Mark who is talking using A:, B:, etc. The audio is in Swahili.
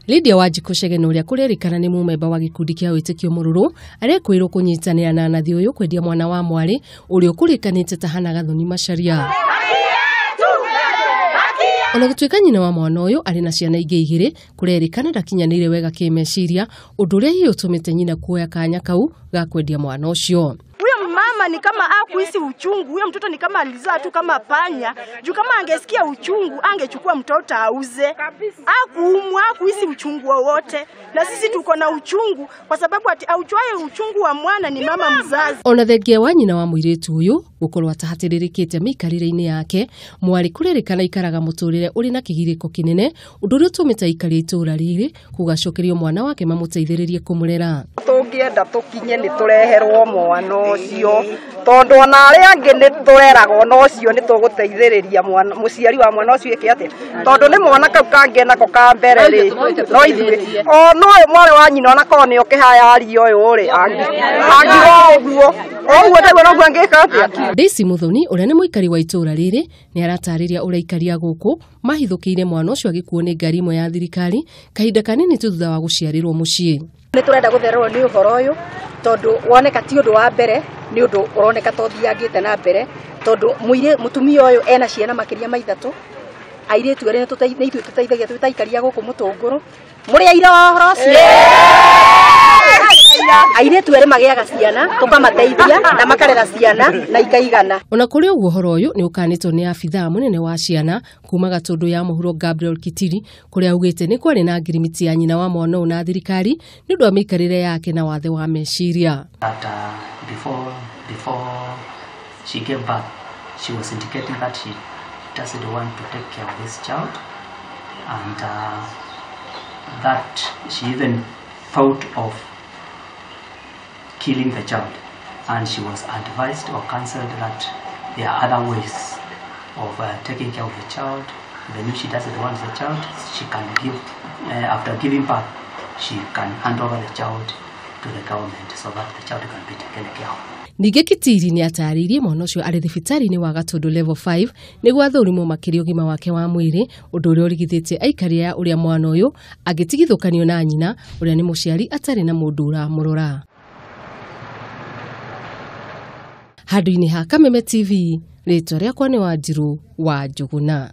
A: Lydia Wanjiku Chege uria kurerikana ni mumemba wa gikundi kia witikio mururu arekwirwo kunyitanira na nathi uyu kwendia mwana wa mwari uria kurikanite tahana Gathoni Macharia. Ona gutwika nyina wa mwana uyu ari na ciana ingi igiri kurerikana ndakinyanire wega kimeciria undu uria hiutumite nyina kuoya kanya kau ga kwendia mwana ucio.
B: Mama ni kama hakuhisi uchungu, huyo mtoto ni kama alizaa tu kama panya. Juu kama angesikia uchungu, angechukua mtoto auze. Hakuumwa, hakuhisi uchungu wowote. Na sisi tuko na uchungu kwa sababu ati auchwaye uchungu wa mwana ni mama mzazi.
A: Ona thengia wa nyina wa muiritu uyu gukorwa tahatiririkite mikarire-ini yake, mwari kurerikana ikaraga muturire uri na kigiriko kinene, undu uria utumite ikari itura riri kugacokerio mwana wake mamuteithiririe kumurera.
B: Tungienda tukinye ni tureherwo mwana ucio tondu ona aria angi ni tureragwo no ucio ni tuguteithiriria mwana muciari wa mwana ucio iki ati tondu ni mwana kau kangi nako ka mbere ri no ithuĩ no mwari wa nyina ona ko ni ukihaya ari uyu ri angi oguo ndio no gwangika ati.
A: Daisy Muthoni uria ni muikari wa itura riri ni aratariria uria ikaria guku mahithukiire mwana ucio agikuo ni ngari imwe ya thirikari kahinda kanini tu thutha wa guciarirwo mucii.
C: Ni turenda guthererwo ni uhoro uyu tondu woneka ti undu wa mbere ni undu uroneka tothiangite na mbere tondu mutumia uyu ena ciana makiria maithatu airitu ari ni ithu tutaithagia tutaikaria guku mutunguru muri aira ohoro cio airitu ari magiaga ciana tukamateithia na makarera ciana na ikaigana.
A: Ona kuri uguo horo uyu ni ukanitwo ni abithaa munene wa ciana kuma Gatundu ya muhuro Gabriel Kitiri kuria augite ni kwari na ngirimiti ya nyina wa mwana na thirikari ni undu wa mikarire yake na wathe wa meciria.
D: Before she gave birth, she was indicating that she doesn't want to take care of this child, and that she even thought of killing the child, and she was advised or counseled that there are other ways of taking care of the child. Even if she doesn't want the child, she can give, after giving birth, she can hand over the child to the government so that the child can be taken care of.
A: Ningĩ Kitiri ni ataririe mwana ucio ari thibitari-ini wa Gatundu level 5 niguo athũrimwo makĩria ũgima wake wa mwĩrĩ ũndũ ũrĩa ũrigithĩtie aikari ya ũrĩa mwana ũyũ agĩtigithũkanio na nyina ũrĩa ni mũciari atarĩ na mũndũ ũramũrora. Handũ-inĩ ha Kameme TV, rĩtwa rĩakwa nĩ Wanjiru wa Njuguna.